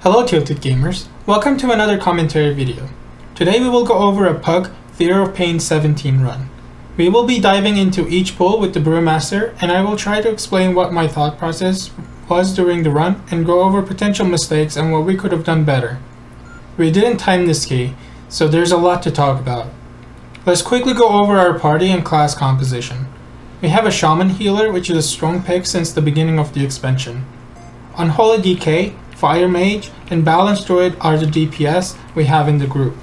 Hello Tilted Gamers, welcome to another commentary video. Today we will go over a Pug Theater of Pain 17 run. We will be diving into each pull with the Brewmaster, and I will try to explain what my thought process was during the run and go over potential mistakes and what we could have done better. We didn't time this key, so there's a lot to talk about. Let's quickly go over our party and class composition. We have a Shaman healer, which is a strong pick since the beginning of the expansion. Unholy DK, Fire Mage, and Balanced Druid are the DPS we have in the group.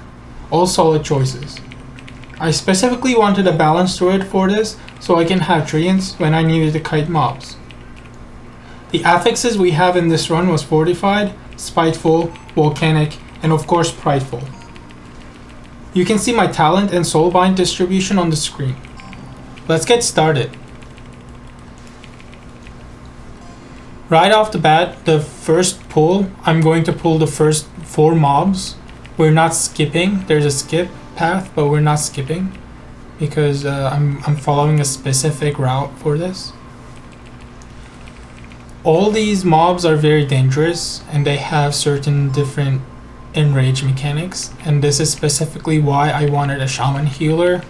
All solid choices. I specifically wanted a Balanced Druid for this, so I can have treants when I needed to kite mobs. The affixes we have in this run was Fortified, Spiteful, Volcanic, and of course Prideful. You can see my talent and soulbind distribution on the screen. Let's get started. Right off the bat, the first pull, I'm going to pull the first 4 mobs. We're not skipping. There's a skip path, but we're not skipping because I'm following a specific route for this. All these mobs are very dangerous and they have certain different enrage mechanics, and this is specifically why I wanted a Shaman healer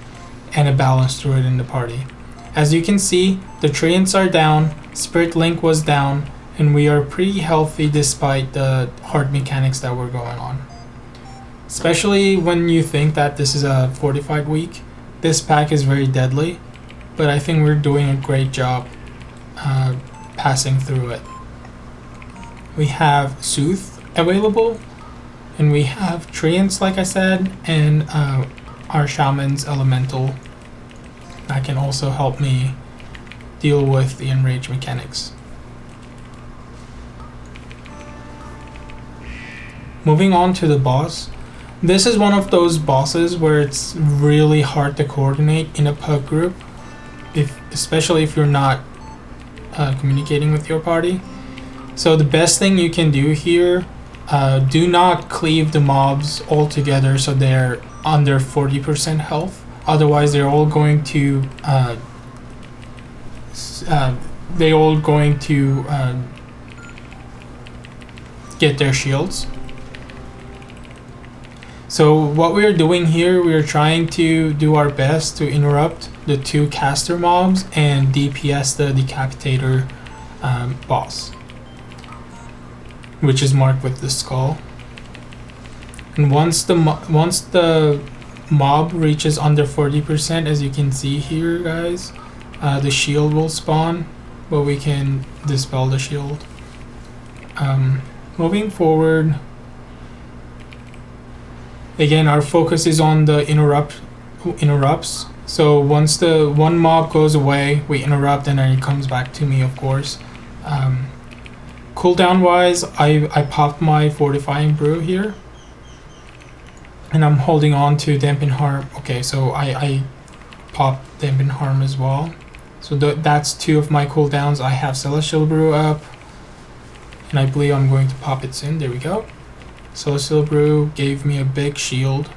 and a Balanced Druid in the party. As you can see, the treants are down, Spirit Link was down, and we are pretty healthy despite the hard mechanics that were going on. Especially when you think that this is a fortified week, this pack is very deadly, but I think we're doing a great job passing through it. We have Sooth available, and we have treants like I said, and our Shaman's Elemental that can also help me deal with the enrage mechanics. Moving on to the boss. This is one of those bosses where it's really hard to coordinate in a pug group, especially if you're not communicating with your party. So the best thing you can do here, do not cleave the mobs all together so they're under 40% health. Otherwise they're all going to get their shields. So what we're doing here, we're trying to do our best to interrupt the 2 caster mobs and DPS the decapitator boss, which is marked with the skull. And once the mob reaches under 40%, as you can see here guys, the shield will spawn, but we can dispel the shield. Moving forward, again our focus is on the interrupts. So once the one mob goes away, we interrupt and then it comes back to me, of course. Cooldown wise, I popped my fortifying brew here, and I'm holding on to dampen harm. Okay, so I popped dampen harm as well. So that's 2 of my cooldowns. I have celestial brew up, and I believe I'm going to pop it soon. There we go. Celestial brew gave me a big shield.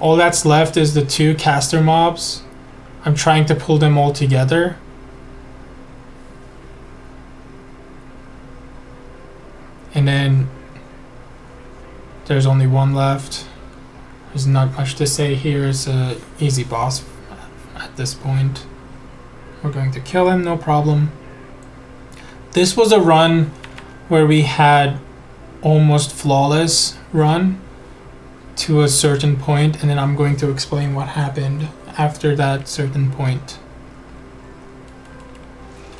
All that's left is the 2 caster mobs. I'm trying to pull them all together. And then there's only 1 left. There's not much to say here. It's an easy boss at this point. We're going to kill him, no problem. This was a run where we had almost flawless run to a certain point, and then I'm going to explain what happened after that certain point.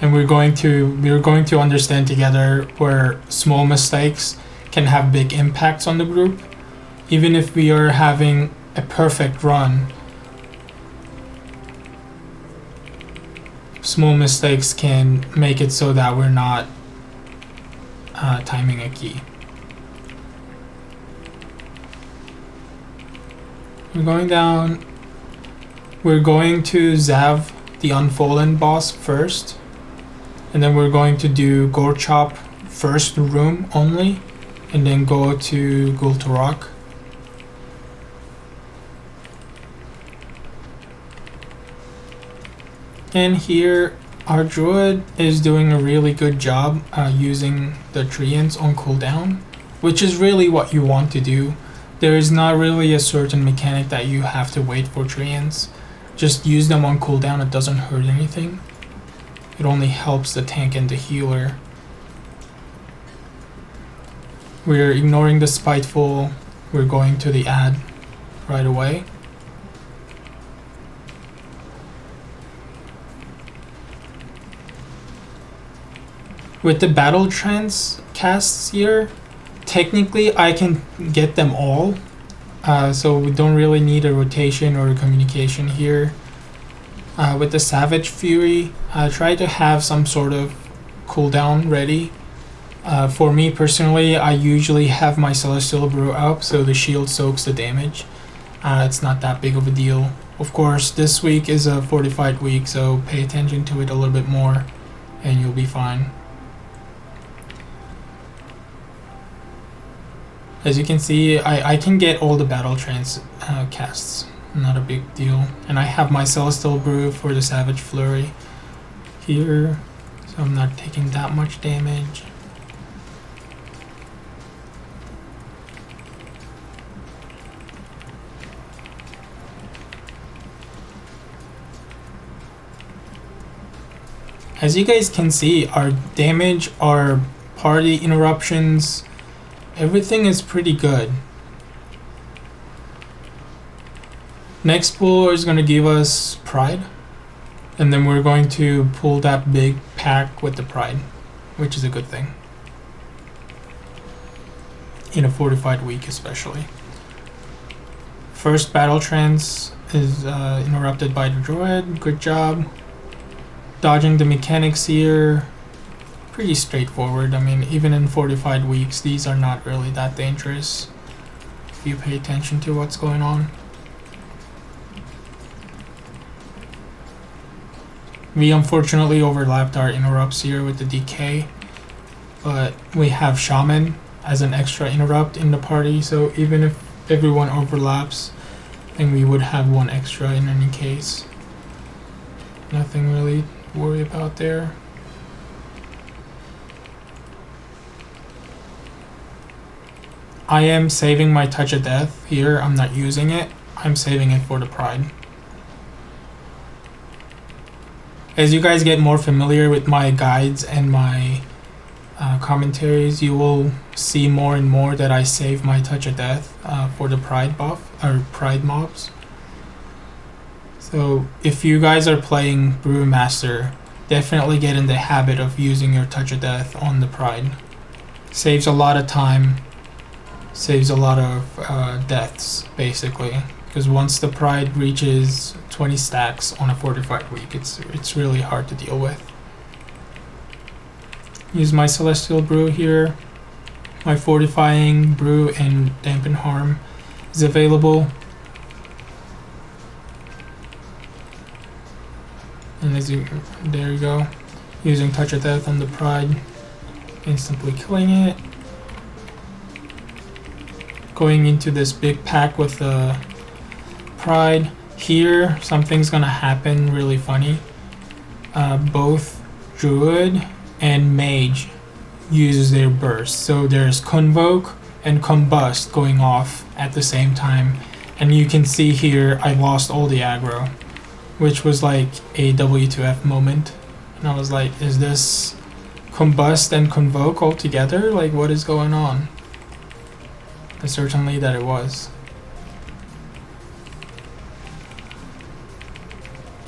And we're going to understand together where small mistakes can have big impacts on the group. Even if we are having a perfect run, small mistakes can make it so that we're not timing a key. We're going down. We're going to Zav the Unfallen boss first, and then we're going to do Gore Chop first room only, and then go to Gul'Turok. And here Our druid is doing a really good job using the treants on cooldown, which is really what you want to do. There is not really a certain mechanic that you have to wait for treants. Just use them on cooldown, it doesn't hurt anything. It only helps the tank and the healer. We're ignoring the spiteful, we're going to the ad right away. With the battle trance casts here, technically I can get them all, so we don't really need a rotation or a communication here. With the Savage Fury, try to have some sort of cooldown ready. For me personally, I usually have my Celestial Brew up so the shield soaks the damage. It's not that big of a deal. Of course, this week is a fortified week, so pay attention to it a little bit more and you'll be fine. As you can see, I can get all the battle trance casts, not a big deal. And I have my Celestial Brew for the Savage Flurry here, so I'm not taking that much damage. As you guys can see, our damage, our party interruptions, everything is pretty good. Next pull is going to give us Pride, and then we're going to pull that big pack with the Pride, which is a good thing. In a fortified week especially. First battle trance is interrupted by the druid, good job. Dodging the mechanics here, pretty straightforward. I mean, even in fortified weeks, these are not really that dangerous if you pay attention to what's going on. We unfortunately overlapped our interrupts here with the DK, but we have Shaman as an extra interrupt in the party, so even if everyone overlaps, then we would have one extra in any case. Nothing really to worry about there. I am saving my Touch of Death here. I'm not using it. I'm saving it for the Pride. As you guys get more familiar with my guides and my commentaries, you will see more and more that I save my Touch of Death for the Pride buff, or Pride mobs. So if you guys are playing Brewmaster, definitely get in the habit of using your Touch of Death on the Pride. Saves a lot of time, saves a lot of deaths, basically. Because once the Pride reaches 20 stacks on a fortified week, it's really hard to deal with. Use my Celestial Brew here. My Fortifying Brew and Dampen Harm is available. And there you go. Using Touch of Death on the Pride, instantly killing it. Going into this big pack with the Pride. Here, something's gonna happen really funny. Both Druid and Mage uses their burst. So there's Convoke and Combust going off at the same time. And you can see here, I lost all the aggro, which was like a W2F moment. And I was like, is this Combust and Convoke all together? Like, what is going on? And certainly that it was.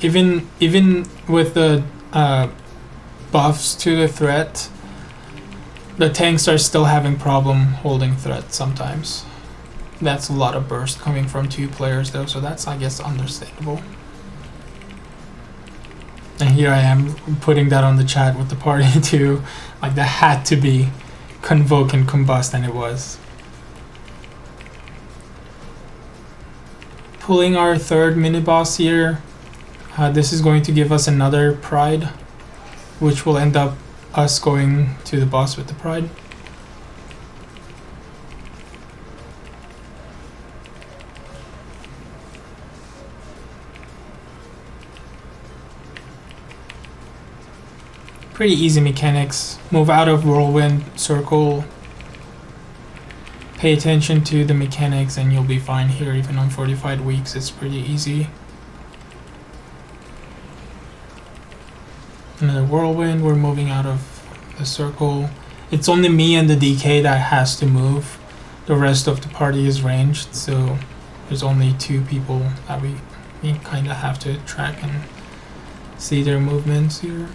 Even with the buffs to the threat, the tanks are still having problem holding threat sometimes. That's a lot of burst coming from two players though, so that's, I guess, understandable. And here I am putting that on the chat with the party too. Like, that had to be Convoke and Combust, and it was. Pulling our third mini-boss here. This is going to give us another Pride, which will end up us going to the boss with the Pride. Pretty easy mechanics. Move out of whirlwind circle. Pay attention to the mechanics and you'll be fine here. Even on fortified weeks, it's pretty easy. Another whirlwind. We're moving out of the circle. It's only me and the DK that has to move. The rest of the party is ranged, so there's only 2 people that we kind of have to track and see their movements here.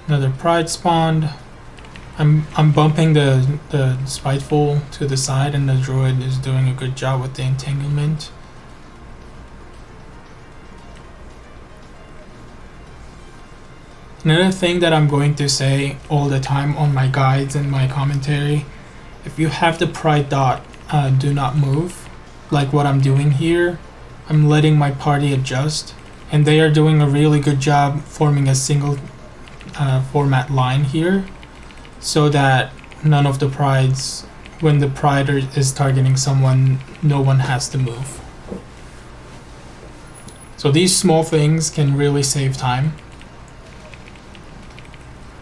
Another pride spawned. I'm bumping the spiteful to the side, and the druid is doing a good job with the entanglement. Another thing that I'm going to say all the time on my guides and my commentary, if you have the pride dot, do not move. Like what I'm doing here, I'm letting my party adjust, and they are doing a really good job forming a single format line here, so that none of the prides, when the pride is targeting someone, no one has to move. So these small things can really save time.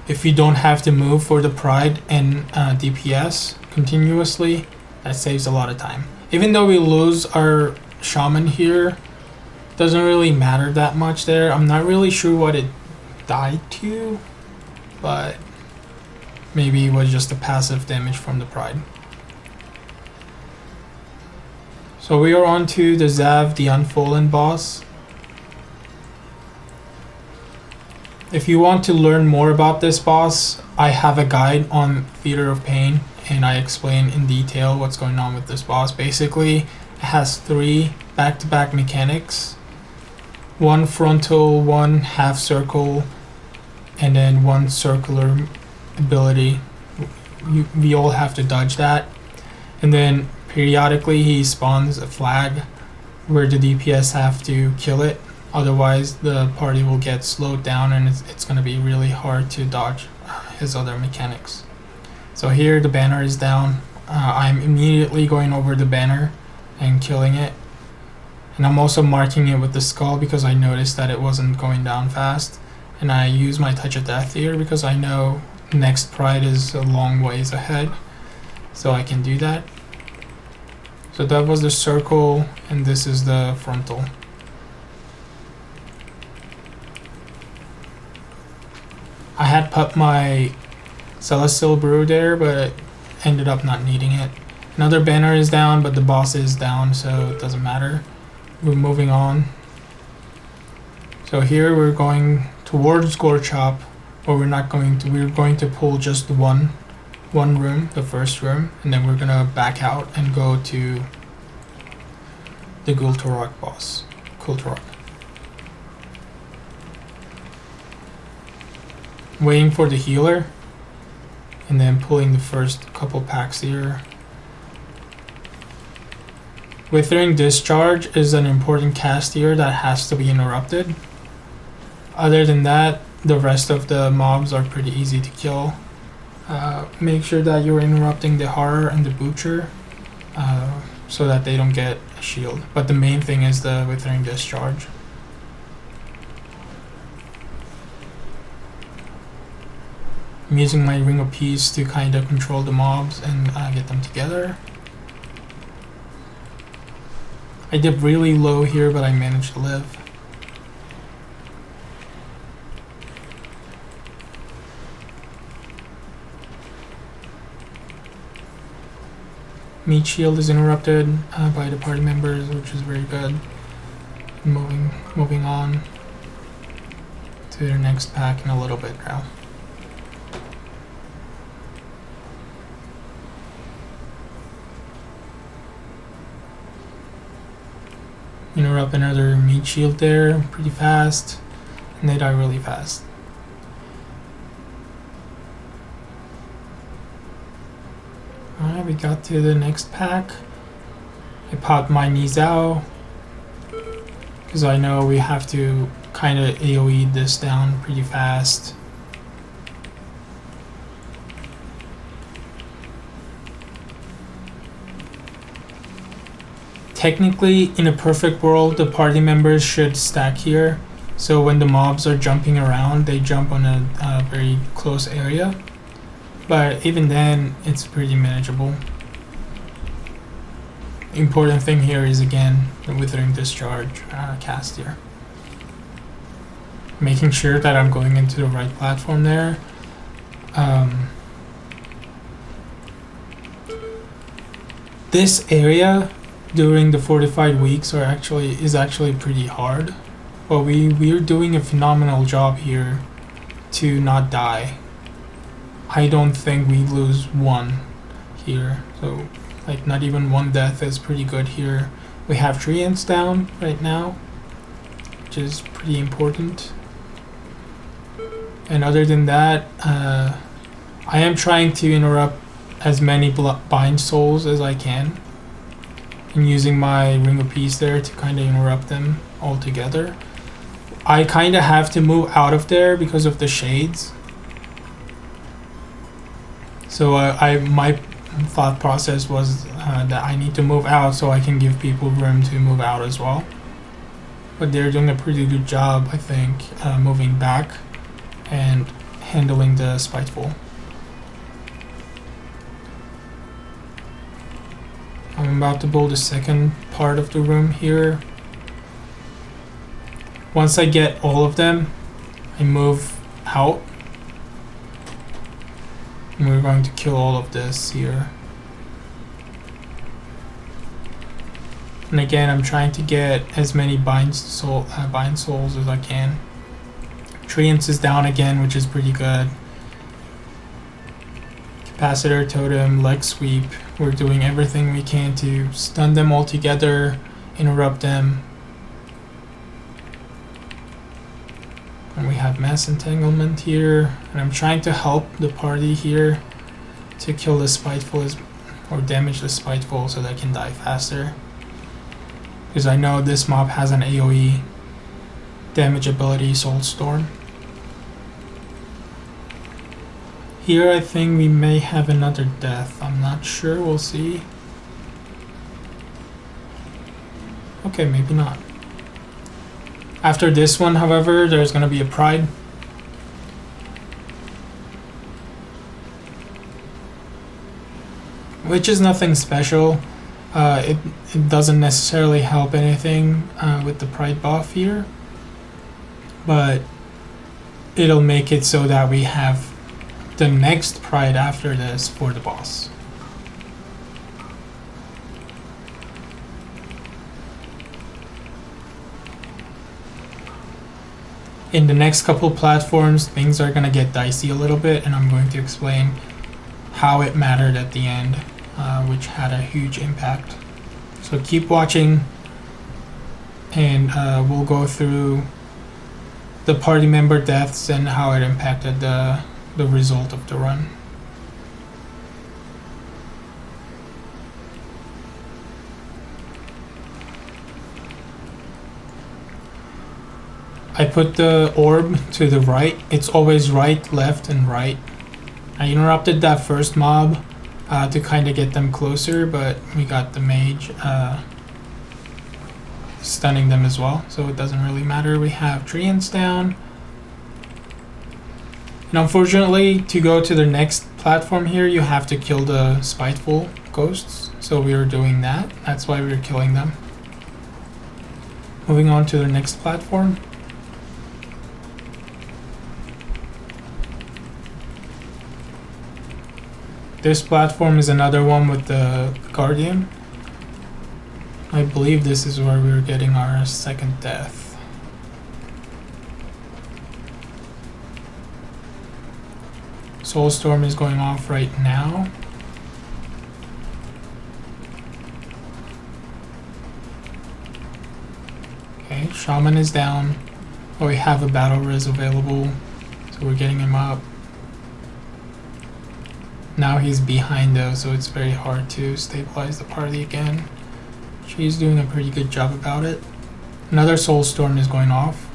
If you don't have to move for the pride and DPS continuously, that saves a lot of time. Even though we lose our shaman here, doesn't really matter that much there. I'm not really sure what it died to, but maybe it was just a passive damage from the pride. So we are on to the Zav, the Unfallen boss. If you want to learn more about this boss, I have a guide on Theater of Pain, and I explain in detail what's going on with this boss. Basically, it has 3 back-to-back mechanics. 1 frontal, 1 half circle, and then 1 circular ability. We all have to dodge that. And then periodically he spawns a flag where the DPS have to kill it. Otherwise the party will get slowed down, and it's going to be really hard to dodge his other mechanics. So here the banner is down. I'm immediately going over the banner and killing it. And I'm also marking it with the skull because I noticed that it wasn't going down fast. And I use my Touch of Death here because I know next pride is a long ways ahead. So I can do that. So that was the circle, and this is the frontal. I had put my Celestial Brew there, but ended up not needing it. Another banner is down, but the boss is down, so it doesn't matter. We're moving on. So here we're going towards Gore Chop, but we're going to pull just one room, the first room, and then we're gonna back out and go to the Gul'Turok boss, Gul'Turok. Waiting for the healer, and then pulling the first couple packs here. Withering Discharge is an important cast here that has to be interrupted. Other than that, the rest of the mobs are pretty easy to kill. Make sure that you're interrupting the Horror and the Butcher so that they don't get a shield. But the main thing is the Withering Discharge. I'm using my Ring of Peace to kind of control the mobs and get them together. I dipped really low here, but I managed to live. Meat shield is interrupted by the party members, which is very good. Moving on to the next pack in a little bit now. Interrupt another meat shield there pretty fast, and they die really fast. Alright, we got to the next pack. I popped my Nizao because I know we have to kind of AoE this down pretty fast. Technically, in a perfect world, the party members should stack here. So when the mobs are jumping around, they jump on a very close area. But even then, it's pretty manageable. Important thing here is, again, the Withering Discharge cast here. Making sure that I'm going into the right platform there. This area during the fortified weeks is actually pretty hard, but we're doing a phenomenal job here to not die. I don't think we lose one here, so like not even one death is pretty good here. We have treants down right now, which is pretty important. And other than that, I am trying to interrupt as many bind souls as I can, and using my Ring of Peace there to kind of interrupt them altogether. I kind of have to move out of there because of the shades. So my thought process was that I need to move out so I can give people room to move out as well. But they're doing a pretty good job, I think, moving back and handling the Spiteful. I'm about to build the second part of the room here. Once I get all of them, I move out. And we're going to kill all of this here. And again, I'm trying to get as many bind souls as I can. Treants is down again, which is pretty good. Capacitor, Totem, Leg Sweep. We're doing everything we can to stun them all together, interrupt them. And we have Mass Entanglement here. And I'm trying to help the party here to kill the Spiteful or damage the Spiteful so they can die faster. Because I know this mob has an AoE damage ability, Soulstorm. Here I think we may have another death. I'm not sure, we'll see. Okay, maybe not. After this one, however, there's gonna be a Pride. Which is nothing special. It doesn't necessarily help anything with the Pride buff here. But it'll make it so that we have the next Pride after this for the boss. In the next couple platforms, things are going to get dicey a little bit, and I'm going to explain how it mattered at the end, which had a huge impact. So keep watching, and we'll go through the party member deaths and how it impacted the result of the run. I put the orb to the right. It's always right, left, and right. I interrupted that first mob to kind of get them closer, but we got the mage stunning them as well, so it doesn't really matter. We have treants down. And unfortunately, to go to the next platform here, you have to kill the Spiteful ghosts. So we are doing that. That's why we're killing them. Moving on to the next platform. This platform is another one with the Guardian. I believe this is where we're getting our second death. Soulstorm is going off right now. Okay, Shaman is down. Oh, we have a battle res available, so we're getting him up. Now he's behind though, so it's very hard to stabilize the party again. She's doing a pretty good job about it. Another Soulstorm is going off.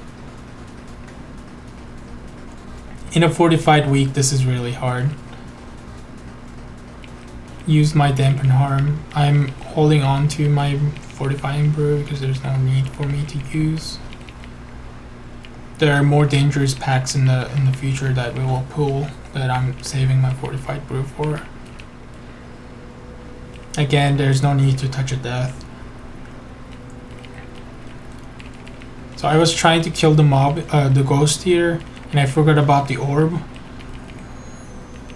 In a fortified week, this is really hard. Used my Dampen Harm. I'm holding on to my fortifying brew because there's no need for me to use. There are more dangerous packs in the future that we will pull that I'm saving my fortified brew for. Again, there's no need to touch a death. So I was trying to kill the mob, the ghost here, and I forgot about the orb.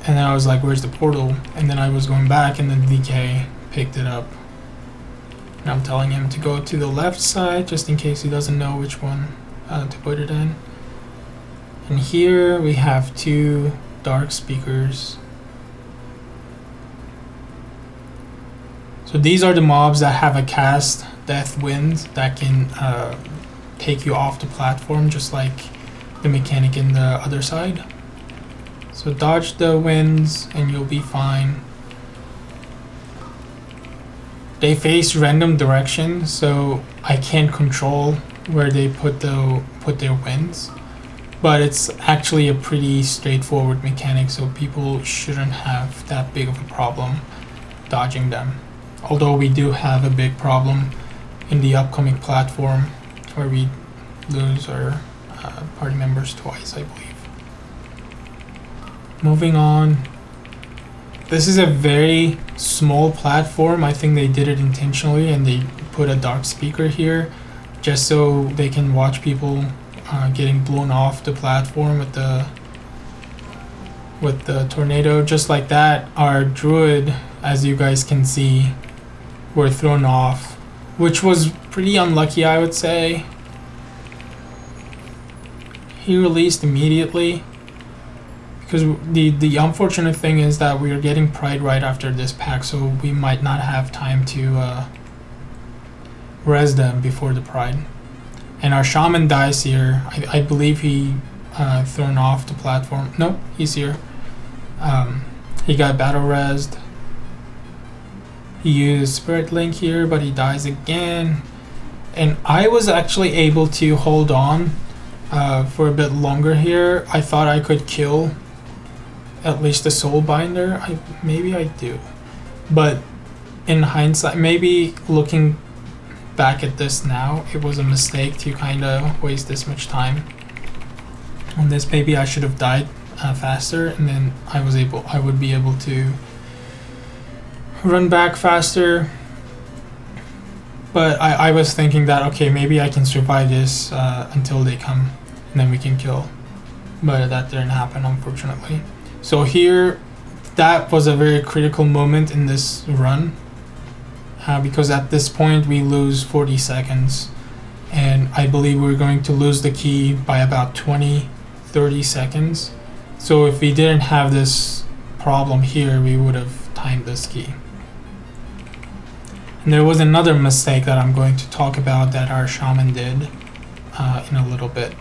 And then I was like, where's the portal? And then I was going back and then DK picked it up. And I'm telling him to go to the left side just in case he doesn't know which one to put it in. And here we have 2 dark speakers. So these are the mobs that have a cast death wind that can take you off the platform, just like the mechanic in the other side. So dodge the winds and you'll be fine. They face random directions, so I can't control where they put their winds. But it's actually a pretty straightforward mechanic, so people shouldn't have that big of a problem dodging them. Although we do have a big problem in the upcoming platform where we lose our party members twice, I believe. Moving on. This is a very small platform. I think they did it intentionally and they put a dark speaker here just so they can watch people getting blown off the platform with the tornado. Just like that, our druid, as you guys can see, were thrown off, which was pretty unlucky, I would say. He released immediately because the unfortunate thing is that we are getting pride right after this pack, so we might not have time to res them before the pride. And our shaman dies here. I believe he thrown off the platform. No, he's here. He got battle resed. He used Spirit Link here, but he dies again. And I was actually able to hold on for a bit longer here. I thought I could kill at least the Soulbinder. Maybe I do. But in hindsight, maybe looking back at this now, it was a mistake to kind of waste this much time on this. Maybe I should have died faster, and then I would be able to run back faster. But I was thinking that, okay, maybe I can survive this until they come and then we can kill. But that didn't happen, unfortunately. So here, that was a very critical moment in this run because at this point we lose 40 seconds and I believe we're going to lose the key by about 20-30 seconds. So if we didn't have this problem here, we would have timed this key. And there was another mistake that I'm going to talk about that our shaman did in a little bit.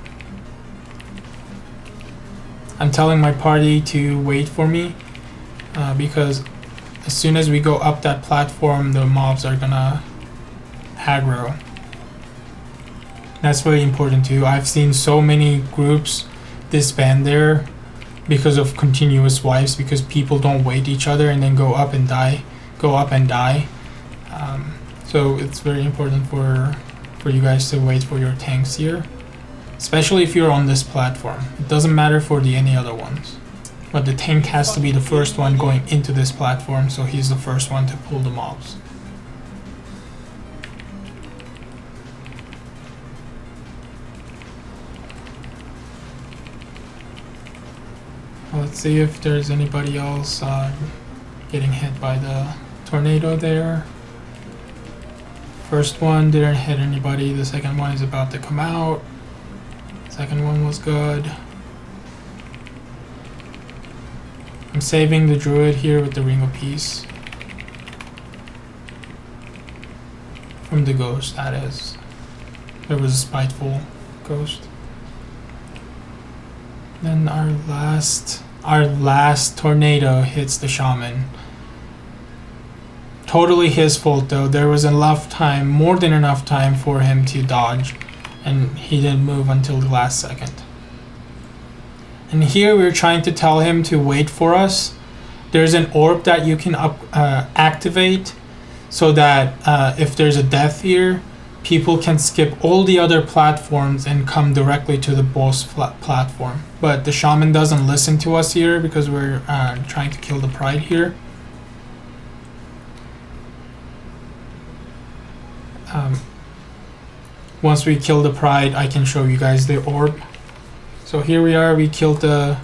I'm telling my party to wait for me because as soon as we go up that platform, the mobs are gonna aggro. That's very important too. I've seen so many groups disband there because of continuous wipes, because people don't wait each other and then go up and die. So it's very important for you guys to wait for your tanks here, especially if you're on this platform. It doesn't matter for any other ones, but the tank has to be the first one going into this platform, so he's the first one to pull the mobs. Let's see if there's anybody else getting hit by the tornado there. First one didn't hit anybody. The second one is about to come out. Second one was good. I'm saving the druid here with the Ring of Peace. From the ghost, that is. There was a spiteful ghost. Then our last tornado hits the shaman. Totally his fault though. There was enough time, more than enough time for him to dodge, and he didn't move until the last second. And here we're trying to tell him to wait for us. There's an orb that you can activate so that if there's a death here, people can skip all the other platforms and come directly to the boss platform. But the Shaman doesn't listen to us here because we're trying to kill the Pride here. Once we kill the Pride, I can show you guys the orb. So here we are, we killed the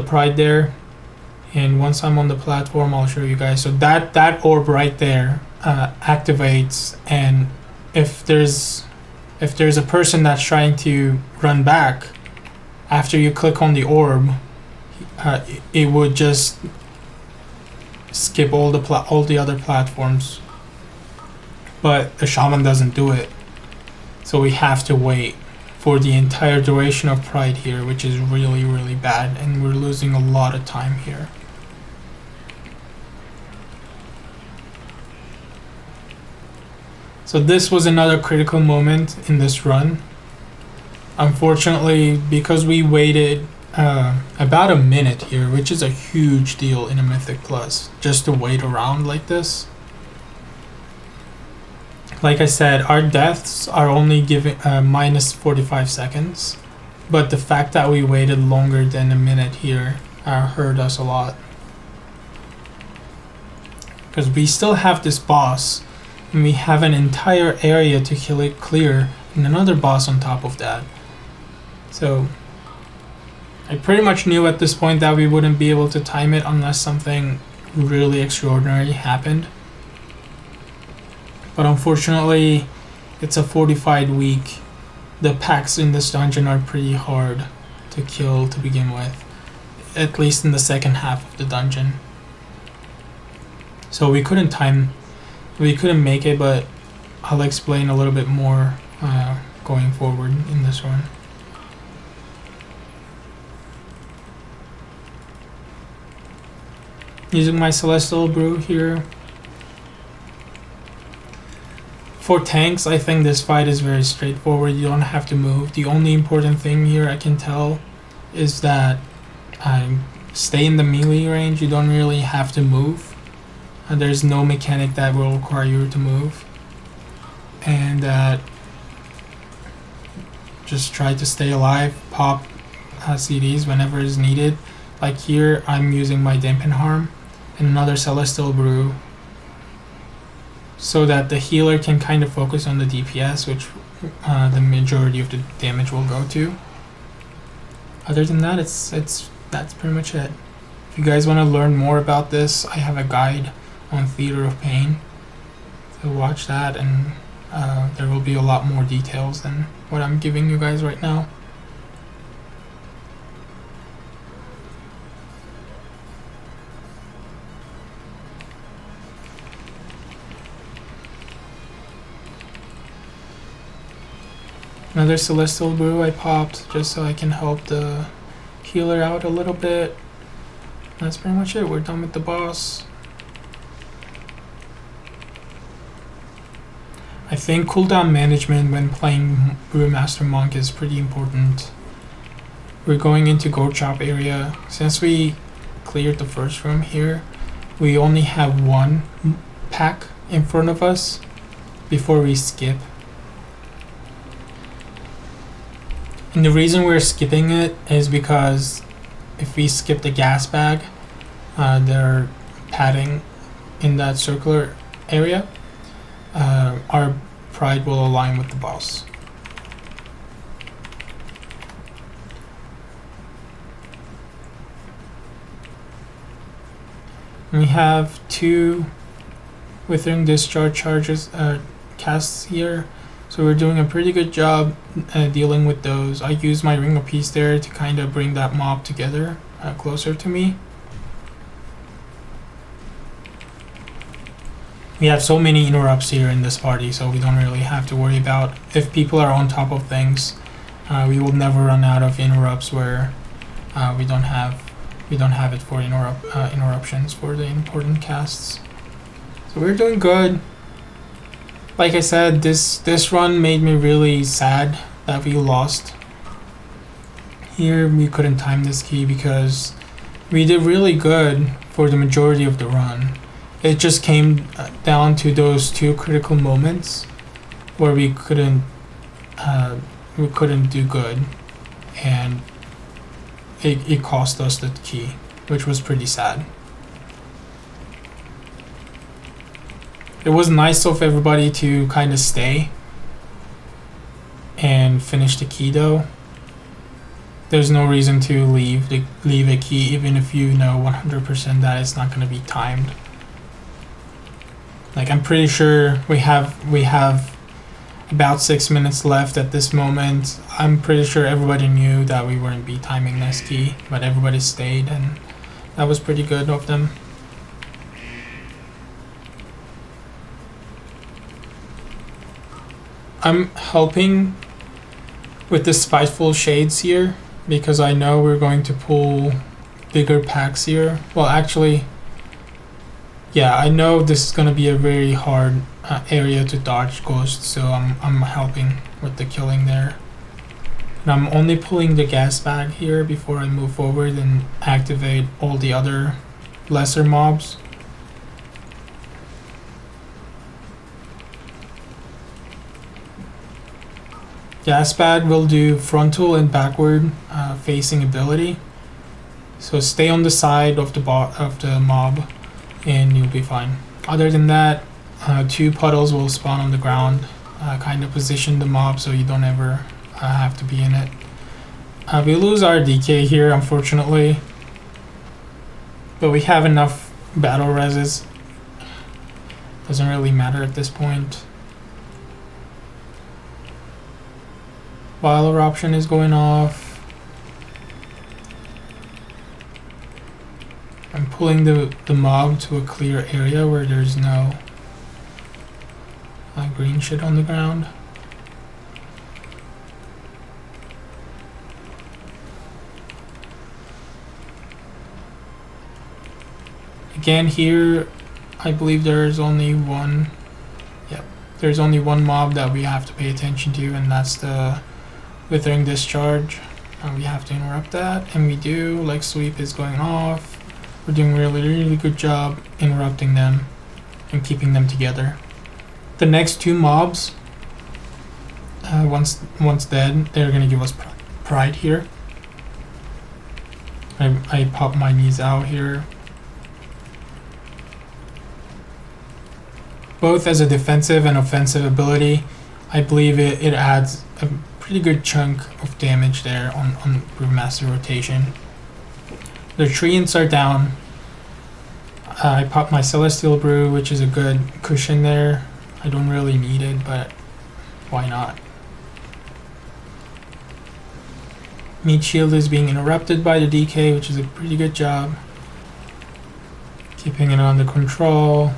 Pride there. And once I'm on the platform, I'll show you guys. So that orb right there activates, and if there's a person that's trying to run back, after you click on the orb, it would just skip all the other platforms. But the Shaman doesn't do it, so we have to wait for the entire duration of Pride here, which is really, really bad, and we're losing a lot of time here. So this was another critical moment in this run. Unfortunately, because we waited about a minute here, which is a huge deal in a Mythic Plus, just to wait around like this. Like I said, our deaths are only giving minus 45 seconds, but the fact that we waited longer than a minute here hurt us a lot. Because we still have this boss, and we have an entire area to clear, and another boss on top of that. So I pretty much knew at this point that we wouldn't be able to time it unless something really extraordinary happened. But unfortunately, it's a fortified week. The packs in this dungeon are pretty hard to kill to begin with, at least in the second half of the dungeon. So we couldn't make it, but I'll explain a little bit more going forward in this one. Using my Celestial Brew here. For tanks, I think this fight is very straightforward. You don't have to move. The only important thing here I can tell is that stay in the melee range. You don't really have to move. There's no mechanic that will require you to move. And just try to stay alive. Pop CDs whenever is needed. Like here, I'm using my Dampen Harm and another Celestial Brew, so that the healer can kind of focus on the DPS, which the majority of the damage will go to. Other than that, that's pretty much it. If you guys want to learn more about this, I have a guide on Theater of Pain, so watch that, and there will be a lot more details than what I'm giving you guys right now. Another Celestial Brew I popped just so I can help the healer out a little bit. That's pretty much it. We're done with the boss. I think cooldown management when playing Brewmaster Monk is pretty important. We're going into Goat Shop area. Since we cleared the first room here, we only have one pack in front of us before we skip. And the reason we're skipping it is because if we skip the gas bag, they're padding in that circular area, our Pride will align with the boss. We have 2 Withering Discharge charges casts here. So we're doing a pretty good job dealing with those. I use my Ring of Peace there to kind of bring that mob together, closer to me. We have so many interrupts here in this party, so we don't really have to worry about if people are on top of things. We will never run out of interrupts where we don't have it for interruptions for the important casts. So we're doing good. Like I said, this run made me really sad that we lost. Here we couldn't time this key because we did really good for the majority of the run. it just came down to those two critical moments where we couldn't do good, and it cost us the key, which was pretty sad. It was nice of everybody to kind of stay and finish the key though. There's no reason to leave a key even if you know 100% that it's not going to be timed. Like, I'm pretty sure we have about 6 minutes left at this moment. I'm pretty sure everybody knew that we wouldn't be timing this key, but everybody stayed, and that was pretty good of them. I'm helping with the Spiteful Shades here because I know we're going to pull bigger packs here. Well, actually, yeah, I know this is going to be a very hard area to dodge ghosts, so I'm helping with the killing there. And I'm only pulling the gas bag here before I move forward and activate all the other lesser mobs. Gas bag will do frontal and backward facing ability, so stay on the side of the mob and you'll be fine. Other than that, 2 puddles will spawn on the ground, kind of position the mob so you don't ever have to be in it. We lose our DK here, unfortunately, but we have enough battle reses. Doesn't really matter at this point. Vile Eruption is going off. I'm pulling the mob to a clear area where there's no green shit on the ground. Again here, I believe there's only one. Yep, there's only one mob that we have to pay attention to, and that's the Withering Discharge. We have to interrupt that, and we do. Like, sweep is going off. We're doing really good job interrupting them and keeping them together. The next 2 mobs, once dead, they're gonna give us pride here. I pop my knees out here. Both as a defensive and offensive ability, I believe it adds a pretty good chunk of damage there on Brewmaster rotation. The treants are down. I pop my Celestial Brew, which is a good cushion there. I don't really need it, but why not? Meat Shield is being interrupted by the DK, which is a pretty good job. Keeping it under control.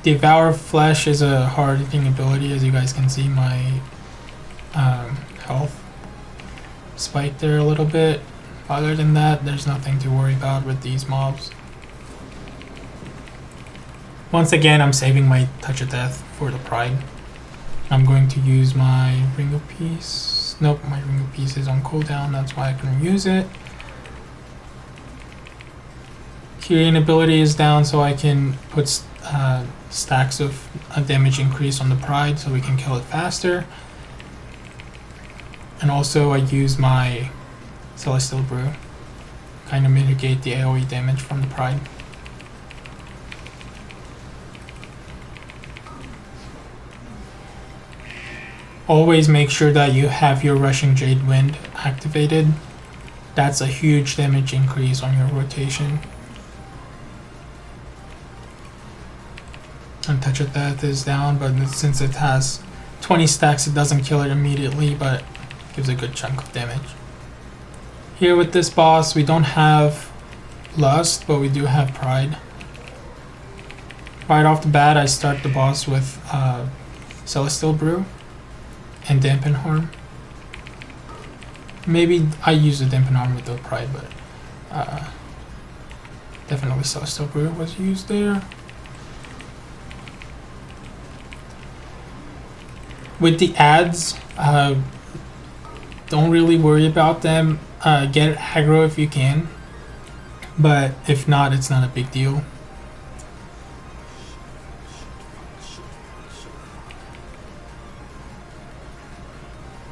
Devour Flesh is a hard-hitting ability. As you guys can see, my health spiked there a little bit. Other than that, there's nothing to worry about with these mobs. Once again, I'm saving my Touch of Death for the Pride. I'm going to use my Ring of Peace. Nope, my Ring of Peace is on cooldown, that's why I couldn't use it. Kyrian ability is down, so I can put stacks of damage increase on the Pride so we can kill it faster. And also I use my Celestial Brew, kind of mitigate the AoE damage from the Pride. Always make sure that you have your Rushing Jade Wind activated. That's a huge damage increase on your rotation. And Touch of Death is down, but since it has 20 stacks, it doesn't kill it immediately, but gives a good chunk of damage. Here with this boss, we don't have Lust, but we do have Pride. Right off the bat, I start the boss with Celestial Brew and Dampen Harm. Maybe I use the Dampen Harm with the Pride, but definitely Celestial Brew was used there. With the ads, don't really worry about them. Get aggro if you can, but if not, it's not a big deal.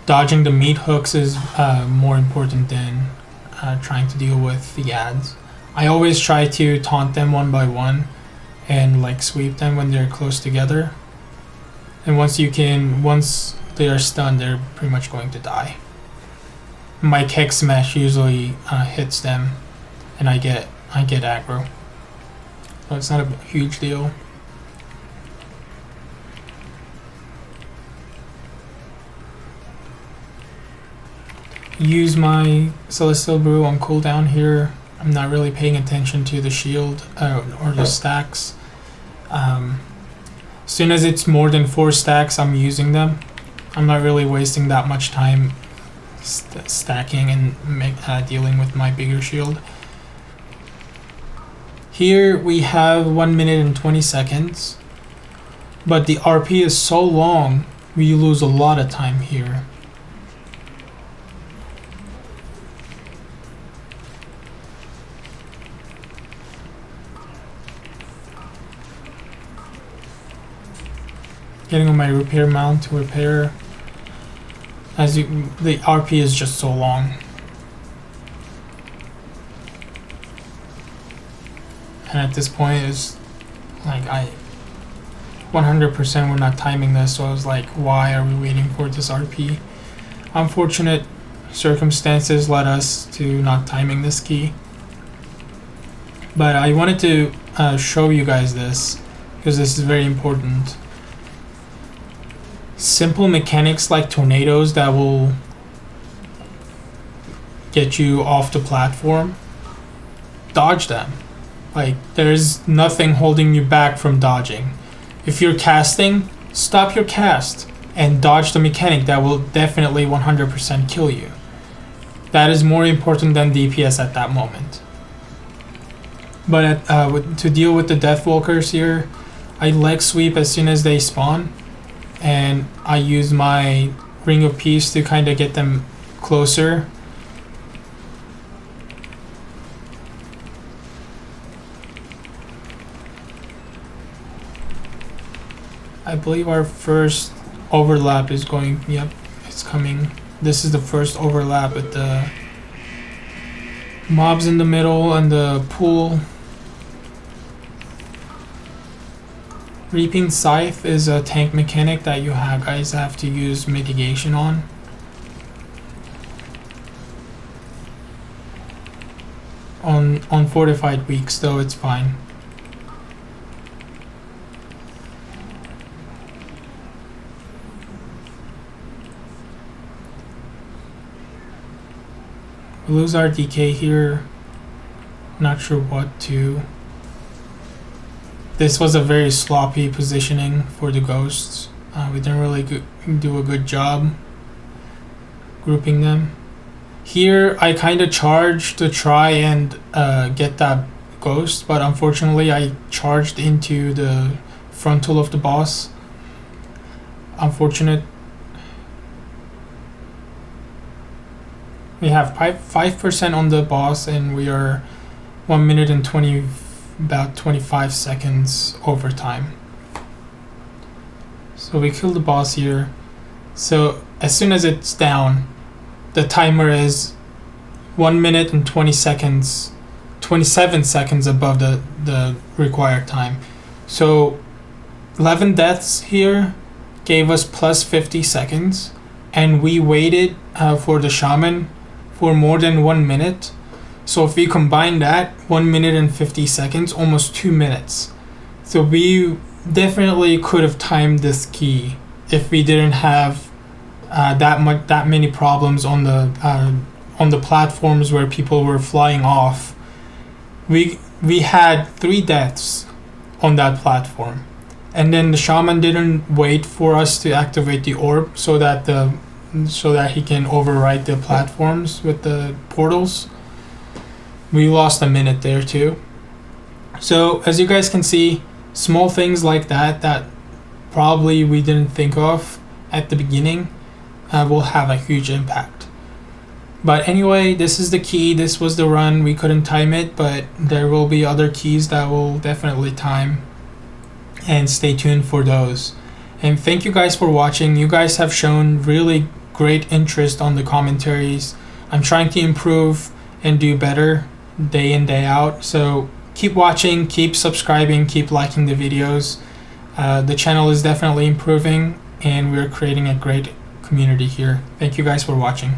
dodging the meat hooks is more important than trying to deal with the ads. I always try to taunt them one by one and like sweep them when they're close together. And once they are stunned, they're pretty much going to die. My kick smash usually hits them, and I get aggro. So it's not a huge deal. Use my Celestial Brew on cooldown here. I'm not really paying attention to the shield or the stacks. As soon as it's more than 4 stacks, I'm using them. I'm not really wasting that much time stacking and dealing with my bigger shield. Here we have 1 minute and 20 seconds, but the RP is so long, we lose a lot of time here. Getting on my repair mount to repair. The RP is just so long. And at this point, it's like 100% we're not timing this, so I was like, why are we waiting for this RP? Unfortunate circumstances led us to not timing this key. But I wanted to show you guys this, because this is very important. Simple mechanics like tornadoes that will get you off the platform, dodge them. Like, there's nothing holding you back from dodging. If you're casting, stop your cast and dodge the mechanic that will definitely 100% kill you. That is more important than DPS at that moment. But to deal with the Deathwalkers here, I leg sweep as soon as they spawn, and I use my Ring of Peace to kind of get them closer. I believe our first overlap is going, yep, it's coming. This is the first overlap with the mobs in the middle and the pool. Reaping Scythe is a tank mechanic that you guys have to use mitigation on. On fortified weeks though, it's fine. We lose our DK here. Not sure what to. This was a very sloppy positioning for the ghosts. We didn't really do a good job grouping them. Here I kind of charged to try and get that ghost, but unfortunately I charged into the frontal of the boss. Unfortunate. We have 5% on the boss, and we are 1 minute and about 25 seconds over time. So we kill the boss here. So as soon as it's down, the timer is 1 minute and 20 seconds, 27 seconds above the required time. So 11 deaths here gave us plus 50 seconds, and we waited for the Shaman for more than 1 minute. So if we combine that, 1 minute and 50 seconds, almost 2 minutes. So we definitely could have timed this key if we didn't have that many problems on the platforms where people were flying off. We had 3 deaths on that platform, and then the Shaman didn't wait for us to activate the orb so that he can override the platforms with the portals. We lost a minute there too. So as you guys can see, small things like that probably we didn't think of at the beginning will have a huge impact. But anyway, this is the key. This was the run. We couldn't time it, but there will be other keys that will definitely time, and stay tuned for those. And thank you guys for watching. You guys have shown really great interest on the commentaries. I'm trying to improve and do better day in, day out. So keep watching, keep subscribing, keep liking the videos. The channel is definitely improving, and we're creating a great community here. Thank you guys for watching.